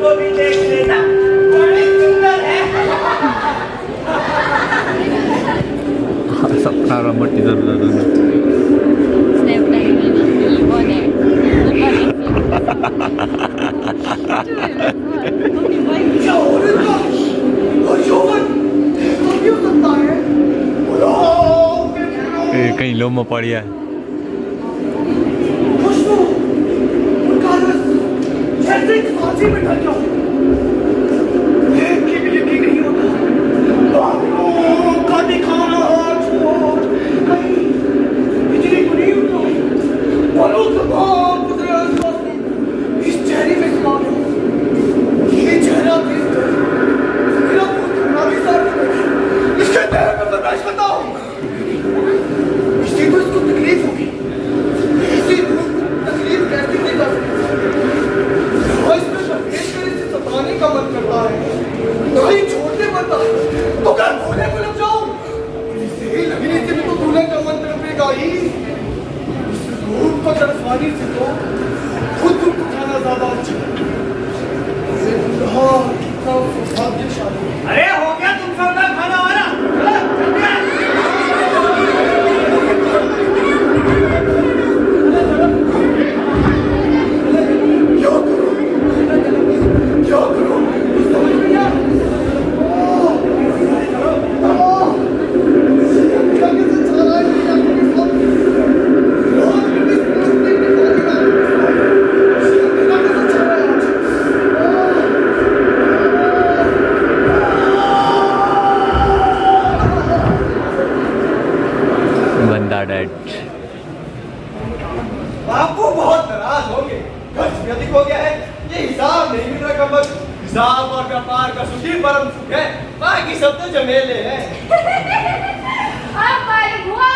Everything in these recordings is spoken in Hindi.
तुमको भी देख लेना, बड़ी सुंदर है। सपना रमट इधर उधर क्या औरत का और यौवन तो क्यों सकता है? कहीं लो में पड़िया खुशबू और कागज जैसे एक फांसी में ढल जाओ, देख के भी यकीन नहीं होता। बाबू का दिखाना हाथ छोड़, कहीं बिजली को नहीं उठा, बोलो तमाम कुदरत इस चेहरे में समा दो। ये चेहरा देख कर मेरा मुंह थोड़ा भी साफ नहीं, इसके चेहरे में बर्दाश्त करता हूँ। इससे तो इसको तकलीफ होगी, इसी तकलीफ कैसे दी जा सकती? हाँ, इसमें प्रवेश कर इसे सताने का मन करता है, नहीं छोड़ने पड़ता, तो घर खोने को लग जाओ। इसे लगने से भी तो दूल्हे का मन तड़पेगा ही। इस रूप को तड़पाने से तो खुद दुख उठाना ज्यादा अच्छा है। हाँ, कितना सौभाग्यशाली। अरे हो गया तुम सबका खाना वाना? क्या करो? समझ में नहीं आ रहा। कैसे चल रहा है ये आपके साथ? रोज किस तरीके की बातें कर रहे हो? कैसे चल रहा है आज? बंदा डेड। बापू बहुत नाराज होंगे, खर्च भी अधिक हो गया है, ये हिसाब नहीं मिल रहा। कमर हिसाब और व्यापार का सुखी परम सुख है, बाकी सब तो झमेले हैं। अब मालूम हुआ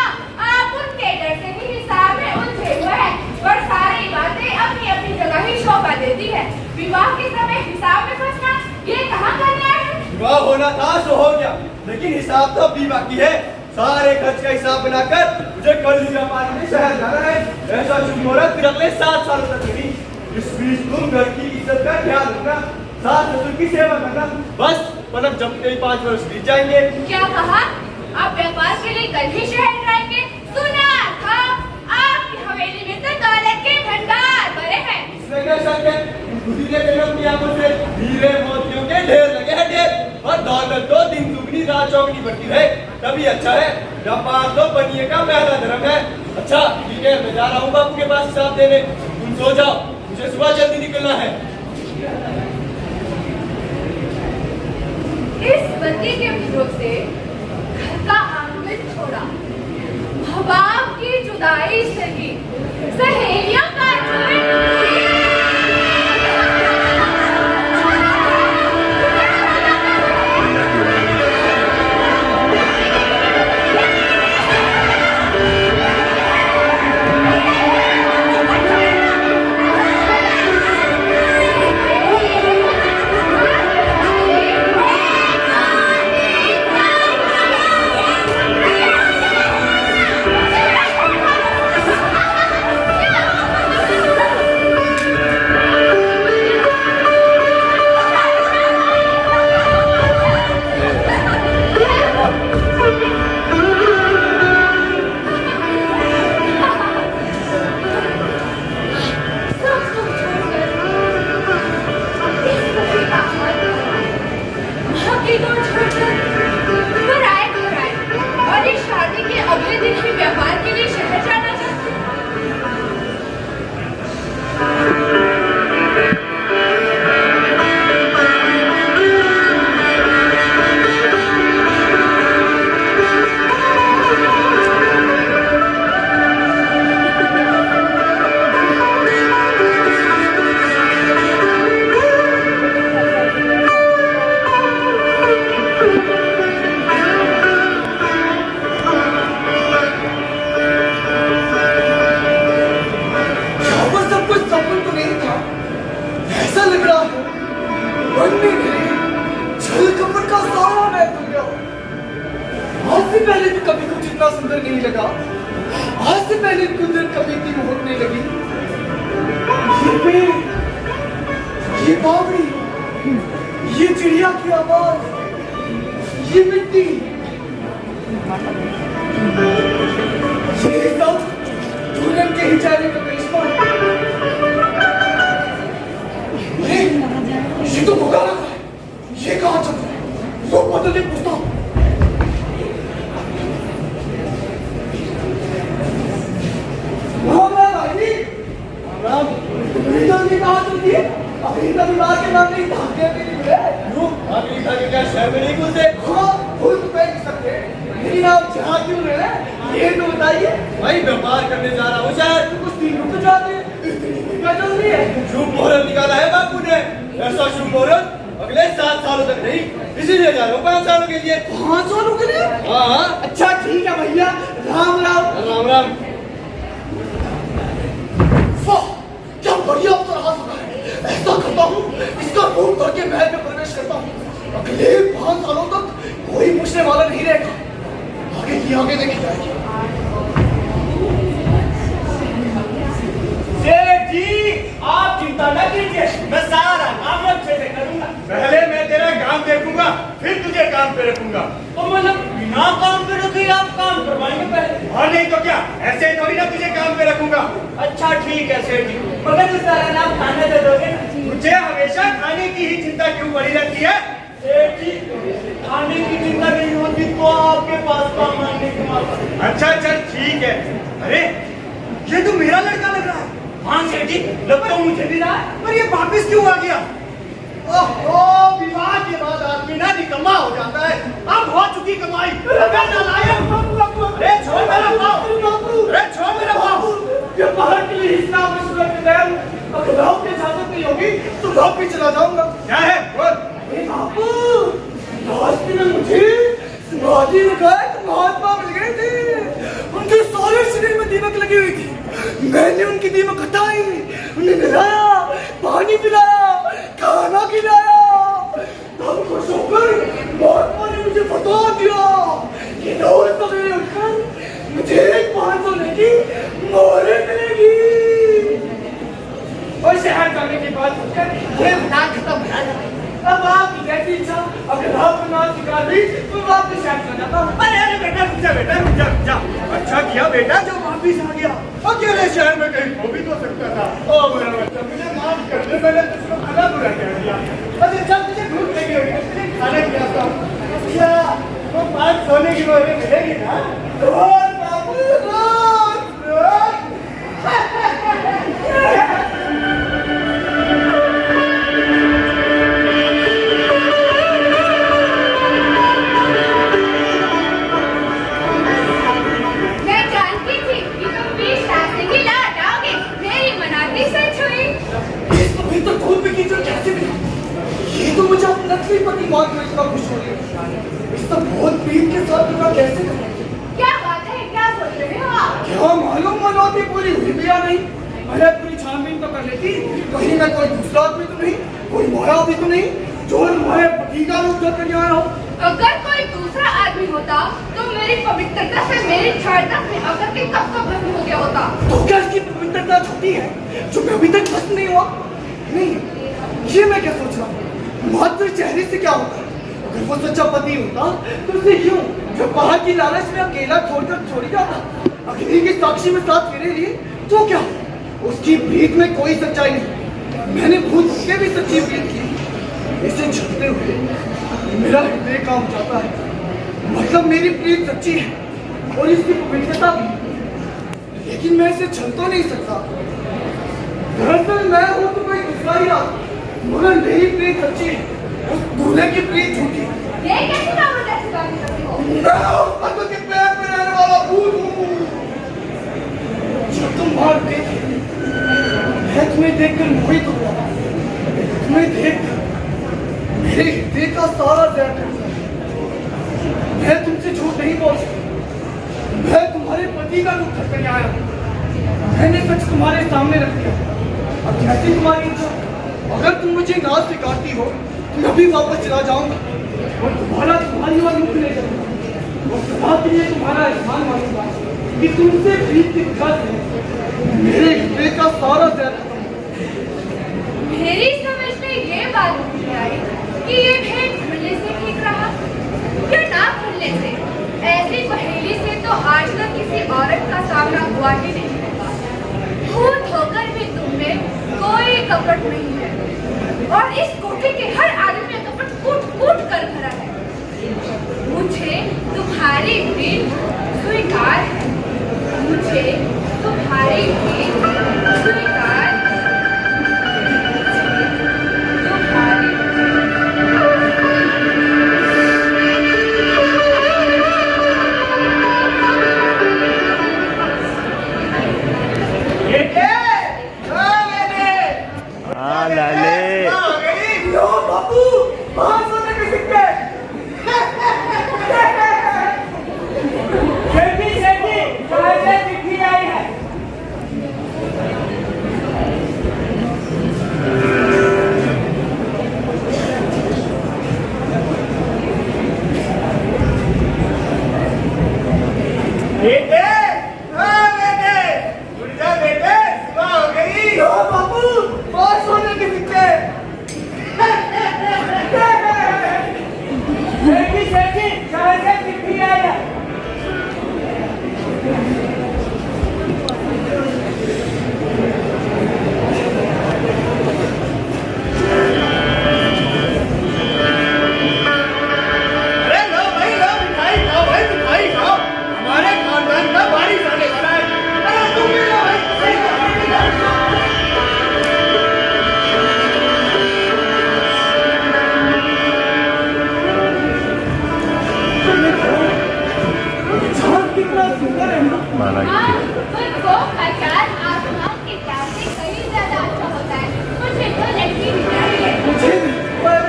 आप उनके डर से ही हिसाब में उलझे हुए हैं, और सारी बातें अपनी अपनी जगह ही शोभा देती है। विवाह के समय हिसाब में फंसना ये कहाँ का न्याय है? विवाह होना था सो हो गया, लेकिन हिसाब तो अभी बाकी है। सारे खर्च का हिसाब बनाकर मुझे कल ही व्यापार में शहर जाना है। ऐसा चुप हो रहा फिर अगले 7 सालों तक नहीं। इस बीच तुम घर की इज्जत का ख्याल रखना, सास ससुर की सेवा करना, बस पलक झपकते ही 5 वर्ष बीत जाएंगे। क्या कहा? आप व्यापार के लिए कल ही शहर जाएंगे? सुना था आपकी हवेली में तो दौलत के भंडार भरे हैं। इसमें क्या शक है? खुदी ने देखा अपनी आंखों से हीरे मोतियों के ढेर लगे हैं ढेर, और दौलत तो दिन दुगनी रात चौगनी बढ़ती रहे तभी अच्छा है। व्यापार तो बनिए का पहला धर्म है। अच्छा ठीक है, मैं जा रहा हूँ बापू के पास हिसाब देने, तुम सो जाओ, मुझे सुबह जल्दी निकलना है। इस पति के विरोध से घर का आंगन छोड़ा, बाप की जुदाई सही, सहेलियों का नहीं लगा, आज से पहले कुदरत कभी इतनी मोहक नहीं लगी। ये बावड़ी ये चिड़िया की आवाज, ये मिट्टी, ये सब दुल्हन के ही चेहरे का करिश्मा है। ये तो भुगा रखा है, ये कहाँ चल रहा है? तो बदले पूछता हूँ। कहाँ चलती है? अभी रविवार के नाम नहीं भागते भी नहीं हुए। अभी तक क्या शहर में नहीं घुसे? हाँ, भूल तो नहीं सकते। लेकिन आप जहाँ क्यों रह रहे हैं? ये तो बताइए। भाई व्यापार करने जा रहा हूँ शायद। तो कुछ दिन रुक जाते हैं। क्या चल रही है? शुभ मुहूर्त निकाला है बापू ने। ऐसा शुभ मुहूर्त अगले 7 सालों तक नहीं, इसीलिए जा रहा हूँ 5 सालों के लिए। 5 सालों के लिए? हाँ। अच्छा ठीक है भैया, राम राम। राम राम। वाह, क्या बढ़िया अवसर हासिल है। ऐसा करता हूँ, इसका फोन करके महल में प्रवेश करता हूँ। अगले 5 सालों तक कोई पूछने वाला नहीं रहेगा। आगे की आगे देखी जाएगी। सेठ जी, आप चिंता न कीजिए, मैं सारा काम अच्छे से करूंगा। पहले मैं तेरा काम देखूंगा, फिर तुझे काम पे रखूंगा। तो मतलब बिना काम पे रखे आप काम करवाएंगे पहले? और नहीं तो क्या, ऐसे थोड़ी ना तुझे काम पे रखूंगा। अच्छा ठीक है सेठ जी, मगर इस तरह ना आप खाने दे दोगे ना? मुझे हमेशा खाने की ही चिंता क्यों पड़ी रहती है? सेठ जी, खाने की चिंता नहीं होती तो आपके पास काम मांगने की बात। अच्छा चल ठीक है। अरे ये तो मेरा लड़का लग रहा है। हाँ सेठ जी, लग तो मुझे भी रहा है। पर ये वापस क्यों आ गया? ओहो, विवाह के बाद आदमी ना निकम्मा हो जाता है। अब हो चुकी कमाई। अरे छोड़ मेरा पाँव। अरे छोड़ मेरा पाँव। व्यापार के लिए हिस्सा में सूरत में गया हूँ। अगर राव की इजाजत नहीं होगी तो राव भी चला जाऊंगा। क्या है बोल। अरे बापू, रास्ते में मुझे समाधि में गए तो महात्मा मिल गए थे। उनके सारे शरीर में दीमक लगी हुई थी। मैंने उनकी दीमक हटाई, उन्हें नहलाया, पानी पिलाया, खाना खिलाया। तब खुश होकर महात्मा ने मुझे बता दिया कि रोज सवेरे उठकर मुझे 500 की मोहरे मिलेगी। और शहर जाने के बाद ये नाक खत्म हो जाए। अब आपकी जैसी इच्छा, अगर आप नाच सिखा दी तो वापस शहर चला जाता हूँ। अरे बेटा रुक जा, बेटा रुक जा, रुक जा। अच्छा किया बेटा जो वापिस आ गया। अकेले शहर में कहीं खो भी तो सकता था। ओ मेरा बच्चा, मुझे माफ कर दे, मैंने तुझको खाना बुरा कह दिया। अच्छा चल तुझे भूख लगी होगी, तुझे खाना खिलाता हूँ। अच्छा वो 5 सोने की मोहरें मिलेगी ना? रोज बाबू, रोज, रोज। मैं जानती थी कि तुम 20 रास्ते की लाट आओगे। मेरी मनाती सच हुई। ये तो भी तो धूप में कीचड़ कैसे मिला? ये तो मुझे अपने नकली पति मान कर इतना खुश हो रही है। इस तो बहुत पीठ के साथ विवाह कैसे करें? क्या बात है, क्या सोच रहे हो आप? क्या मालूम मनौती पूरी हुई भी या नहीं। पहले पूरी छानबीन तो कर लेती, कहीं ना कोई दूसरा आदमी तो नहीं, कोई मोया भी तो नहीं जो तुम्हारे पति का रूप धर कर यहाँ हो। अगर कोई दूसरा आदमी होता तो मेरी पवित्रता से मेरी छाड़ता में अगर के कब का भस्म हो गया होता। तो क्या इसकी पवित्रता छुट्टी है जो मैं अभी तक भस्म नहीं हुआ? नहीं, ये मैं क्या सोच रहा हूँ, मात्र चेहरे से क्या होता है? अगर वो सच्चा पति होता तो उसे क्यों व्यापार की लालच में अकेला छोड़कर छोड़ी जाता? अग्नि की साक्षी में साथ फेरे लिए तो क्या? उसकी प्रीत में कोई सच्चाई नहीं। मैंने भूत के भी सच्ची प्रीत की। इसे छलते हुए मेरा हृदय काम जाता है। मतलब मेरी प्रीत सच्ची है और इसकी पवित्रता भी, लेकिन मैं इसे छल तो नहीं सकता। दरअसल मैं हूँ तो कोई दूसरा ही आदमी, मगर मेरी प्रीत सच्ची है, उस दूल्हे की प्रीत झूठी है। ये कैसी बात है, ऐसी बातें करते हो? मैं उस पति के पैर में रहने वाला भूत हूँ। जब तुम बाहर देखे, मैं तुम्हें देखकर मोहित हुआ। तुम्हें देखकर मेरे हृदय का सारा जहर टूट गया। मैं तुमसे झूठ नहीं बोल सकता। मैं तुम्हारे पति का रूप धर कर आया हूँ। मैंने सच तुम्हारे सामने रख दिया। अब जैसी तुम्हारी इच्छा, अगर तुम मुझे ना स्वीकारती हो तो मैं भी वापस चला जाऊंगा और तुम्हारी ओर मुख ले जाऊंगा और सदा के लिए तुम्हारा एहसान मानूंगा कि तुमसे प्रीत की वजह से मेरे हृदय का सारा जहर खत्म हो गया। मेरी समझ में ये बात नहीं आई ये भेद खुलने से ठीक रहा या ना खुलने से? ऐसी पहेली से तो आज तक किसी औरत का सामना हुआ ही नहीं होगा। भूत होकर भी तुम में कोई कपट नहीं है और इस कोठे के हर आदमी में कपट कूट कूट कर भरा है। मुझे तुम्हारी भी स्वीकार है, मुझे तुम्हारी भी स्वीकार है, तुम्हारी हाँ लाले लो बापू, वहाँ सोने के सिक्के। शेठी शेठी चाय से चिट्ठी आई है। बेटे, हाँ बेटे, उठ जा बेटे, सुबह हो गई। लो बापू, वहाँ सोने के सिक्के। शेठी शेठी चाय से चिट्ठी आई है। अरे लो भाई लो, मिठाई खाओ भाई, मिठाई खाओ। हमारे खानदान का वारिस आने वाला है। अरे तुम भी लो भाई, सही चाँद कितना सुंदर है ना। मारा हाँ, मुझको खचार आसमान के प्यार से कहीं ज्यादा अच्छा होता है। मुझे तो लड़की भी चाहिए। मुझे भी, पर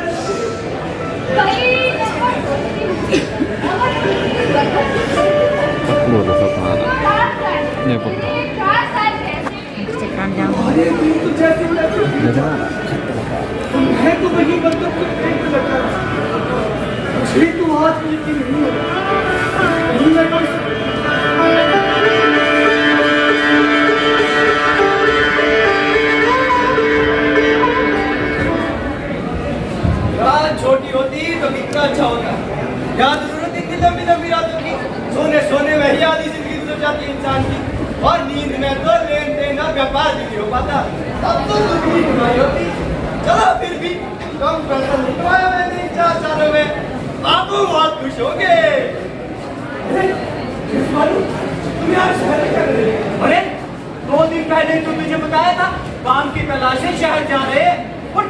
कहीं नंबर सोचती हूँ। अगर किसी वक्त बोलो सब मारा तो रात कर, नहीं बोलता। ये 4 साल कैसे बीते? अरे तुम तो जैसे मैं तो वही बंदूक को पेट में लगा मुझे तो हाथ में यकीन नहीं होगा। नहीं मैं कर सकता। रात छोटी होती तो कितना अच्छा होता। याद जरूरत इतनी लंबी लंबी रातों की, सोने सोने में ही आधी जिंदगी गुजर जाती है इंसान की। और नींद में तो लेन देन और व्यापार भी नहीं हो पाता। तब तो दुखी कमाई होती। चलो फिर भी कम पैसा नहीं कमाया मैंने इन 4 सालों में। बाबू बहुत खुश हो गए। तुम यहाँ शहर में क्या कर रहे हो? अरे 2 दिन पहले तो तुझे बताया था काम की तलाश से शहर जा रहे हैं। और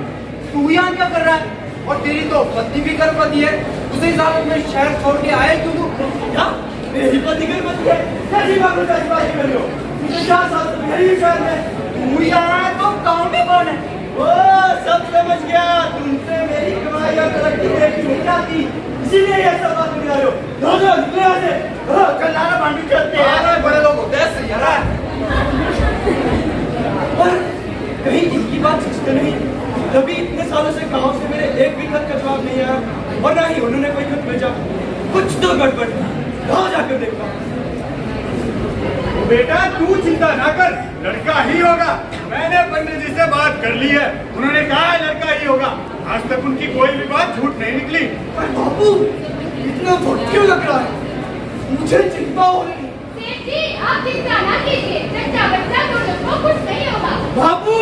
तू यहाँ क्या कर रहा है? और तेरी तो पत्नी भी गर्भवती है। उसे इस हालत में शहर छोड़ के आए क्यों तू? क्या? मेरी पत्नी गर्भवती है? कैसी बात कर रही हो? मुझे 4 साल तो मेरी शहर में। तू यहाँ है तो गाँव में कौन है? ओ सब समझ गया। तुमसे मेरी कमाई और तरक्की देखी नहीं जाती, इसीलिए ये सब बात कर रहे हो। दो निकले यहाँ से। कल नारा बांटी करते हैं। बड़े लोग होते हैं सही है। और कहीं इनकी बात सच तो नहीं? कभी इतने सालों से गांव से मेरे एक भी खत का जवाब नहीं आया और ना ही उन्होंने कोई खत भेजा। कुछ तो गड़बड़ है। गाँव जाकर देखता। बेटा तू चिंता ना कर, लड़का ही होगा। मैंने पंडित जी से बात कर ली है, उन्होंने कहा है लड़का ही होगा। आज तक उनकी कोई भी बात झूठ नहीं निकली। पर बापू, इतना वक्त क्यों लग रहा है? मुझे चिंता हो रही है। सेठ जी, आप चिंता ना कीजिए। बच्चा बच्चा दोनों को कुछ नहीं होगा। बाबू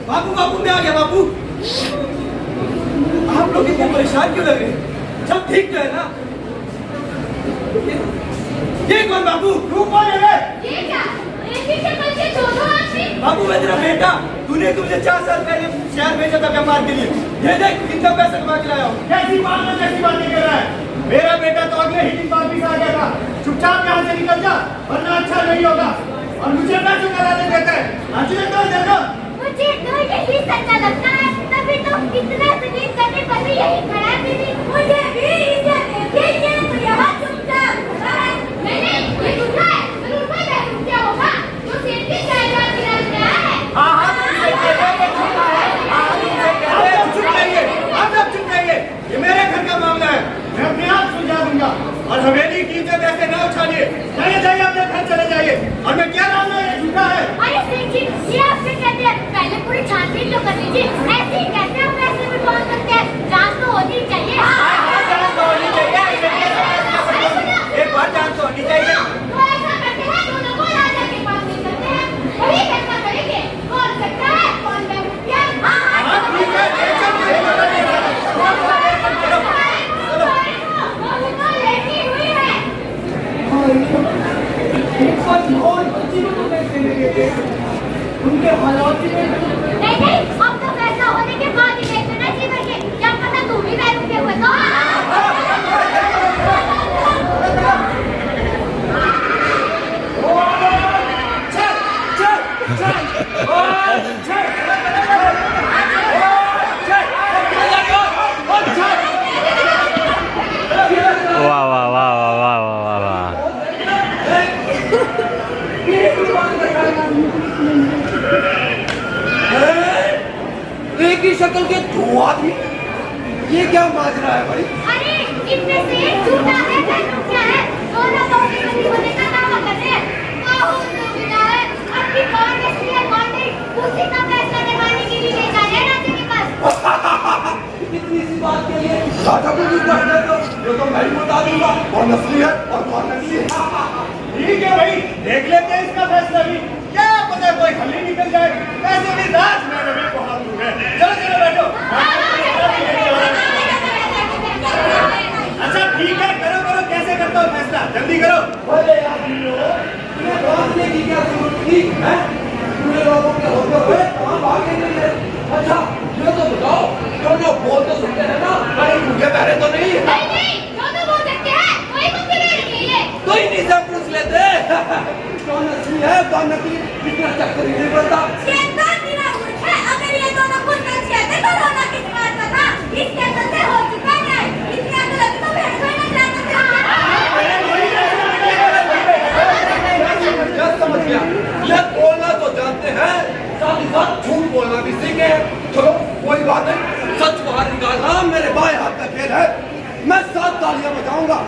बाबू बाबू मैं आ गया। बाबू आप लोग इतने परेशान क्यों लग रहे हैं? सब ठीक तो है ना? ये कौन बाबू? तू कौन है? ये क्या? एक ही शक्ल के दोनों आदमी? बाबू मैं तेरा बेटा। तूने मुझे 4 साल पहले शहर भेजा था व्यापार के लिए। ये देख कितना पैसा कमा के लाया हूँ। कैसी बातें कर रहा है? मेरा बेटा तो अगले ही दिन वापिस आ गया था। चुपचाप यहाँ से निकल जा, वरना अच्छा नहीं होगा। और मुझे पैसे कराने देता है। मुझे तो देखो, मुझे तो यही सच्चा लगता है। तभी तो इतना जमीन करने पर भी यही खड़ा थी। मुझे भी इज्जत दीजिए तो यहाँ चुपचाप। मैंने ये सुना है, जरूर मैं बेवकूफ क्या होगा जो सेठ की जायदाद गिराने में आया है। हाँ तुम सही कह रहे हो, झूठा है। हाँ तुम सही कह रहे हो। आप चुप रहिए, आप सब चुप रहिए। ये मेरे घर का मामला है, मैं अपने आप सुलझा दूंगा। और हवेली की इज्जत ऐसे ना उछालिए। जाइए जाइए अपने घर चले जाइए। और मैं क्या नाम है? ये झूठा है। अरे सेठ जी, ये आपसे कहते हैं पहले पूरी छानबीन तो कर लीजिए। ऐसे ही कैसे हम पैसे में पहुंच सकते हैं? जांच तो होनी चाहिए। हाँ, जान तो होनी चाहिए। एक बार जान तो होनी चाहिए। तो ऐसा करते हैं, दोनों को राजा के पास ले चलते हैं, वही फैसला करेंगे कौन सकता है कौन बेवकूफिया। हाँ, ठीक है, ले चलते हैं। लेटी हुई है। और बच्ची को तो कैसे ले गए थे? उनके हालात ही नहीं। नहीं नहीं, अब तो फैसला होने के बाद ही देखना चाहिए। क्या पता तू भी बेवकूफ हुए तो। वाह वाह वाह वाह वाह वाह वाह। एक ही शक्ल के दो आदमी, ये क्या माजरा है भाई? अरे इनमें से एक झूठा है क्या है, दोनों तो पति होने का दावा कर रहे हैं। अपनी कौन असली है कौन नहीं, उसी का फैसला करवाने के लिए ले जा रहे हैं राजा के पास। इतनी सी बात के लिए राजा को भी कहते तो ये तो मैं ही बता दूंगा कौन असली है और कौन नकली है। ठीक है भाई, देख लेते हैं इसका फैसला भी। क्या पता कोई हल ही निकल जाए। वैसे भी राज में नबी को हाथ दूंगा। चलो चलो बैठो। अच्छा ठीक है, करो करो, कैसे करता हूँ फैसला, जल्दी करो। अरे यार तुम्हें भागने की क्या जरूरत थी? हैं? तुम्हें लोगों के होते हुए कहाँ भागे नहीं है? अच्छा ये तो बताओ, जो बोल तो सकते हैं ना, कहीं भूखे पहरे तो नहीं है? नहीं नहीं, जो तो बोल सकते हैं वही मुझसे मेरे लिए। तो इन्हीं से पूछ लेते कौन असली है कौन नकली, इतना चक्कर ही नहीं पड़ता। शैतान तेरा मूर्ख है, अगर ये दोनों कुछ सच कहते तो रोना किस बात का था? इसके अंदर से हो चुका है, इसके अंदर अभी तो भेड़ कोई नहीं जाता था। क्या समझ गया? ये बोलना तो जानते हैं, साथ ही साथ झूठ बोलना भी सीखे। चलो कोई बात नहीं, सच बाहर निकालना मेरे बाएं हाथ का खेल है। मैं 7 तालियां बजाऊंगा,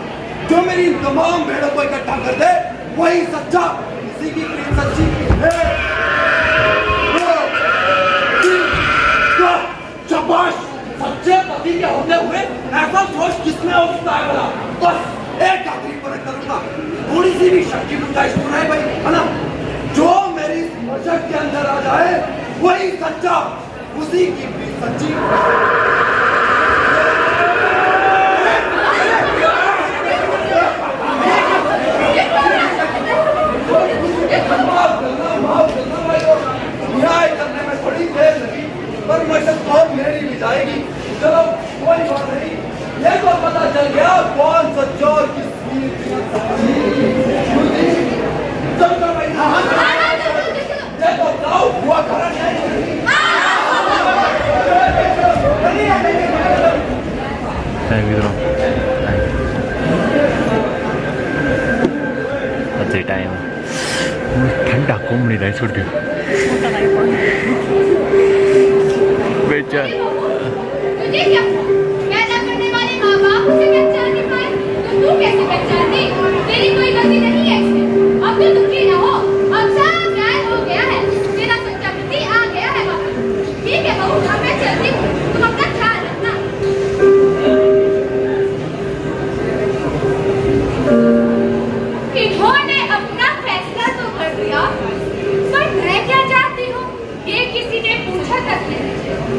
जो मेरी इन तमाम भेड़ों को इकट्ठा कर दे वही सच्चा, इसी की प्रेम सच्ची है। शाबाश, सच्चे पति के होते हुए ऐसा जोश किसमें उठता है भला? बस एक आखिरी परख करूंगा, थोड़ी सी भी शक की गुंजाइश तो नहीं भाई, है ना? जो मेरी मशक के अंदर आ जाए वही सच्चा, उसी की भी सच्ची। न्याय करने में थोड़ी देर लगी, पर मशक तो मेरी भी जाएगी। चलो कोई बात नहीं, ये तो पता चल गया कौन सच्चा और किसकी। चलो भाई, हाँ ये तो बताओ हुआ खरा नहीं। थैंक यू अच्छे टाइम ठंडा घूमने का छुट्टी बेचारा तुझे क्या पैदा करने वाले माँ बाप उसे पहचान नहीं पाए तो तू कैसे पहचानती? तेरी कोई गलती नहीं है इसमें। अब तो दुखी न हो, अब सब न्याय हो गया है, तेरा सच्चा पति आ गया है बाबा। ठीक है बहू, अब मैं चलती हूँ, तुम अपना ख्याल रखना। इन्होंने अपना फैसला तो कर दिया, पर मैं क्या चाहती हूँ ये किसी ने पूछा तक नहीं।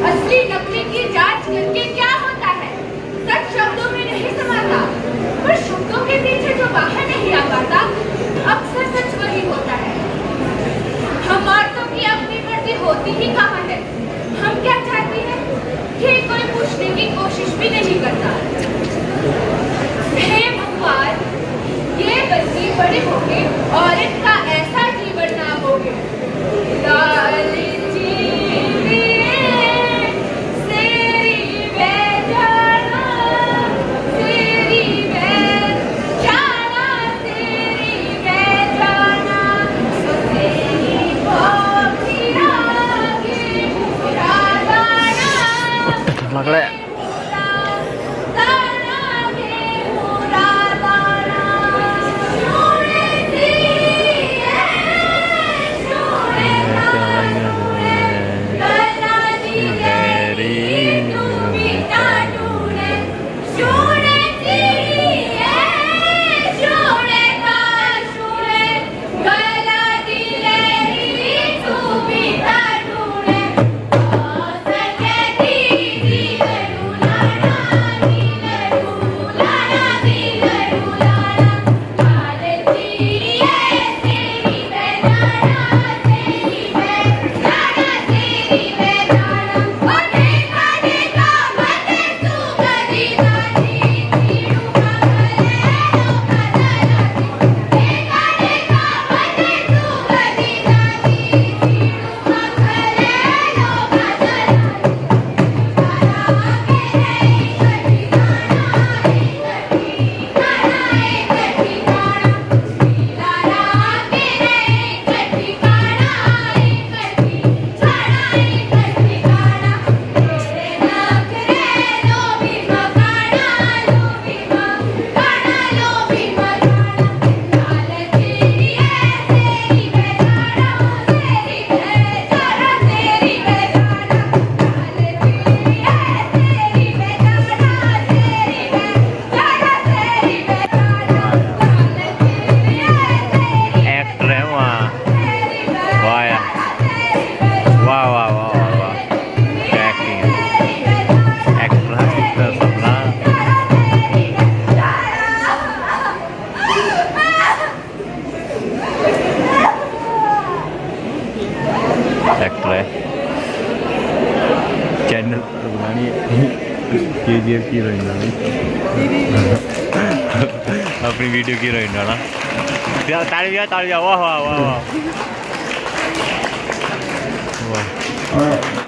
असली नकली की जांच करके क्या होता है? सच शब्दों में नहीं समाता, पर शब्दों के पीछे जो बाहर नहीं आ पाता अक्सर सच वही होता है। हम औरतों की अपनी मर्जी होती ही कहाँ है? हम क्या चाहती हैं ये कोई पूछने की कोशिश भी नहीं करता। हे भगवान, ये बच्चे बड़े होंगे और इनका ऐसा जीवन ना होगे। लग रहा है हीरोइन बनानी KGF की हीरोइन बनानी अपनी वीडियो की हीरोइन बनाना ताली वाह वाह वाह वाह वाह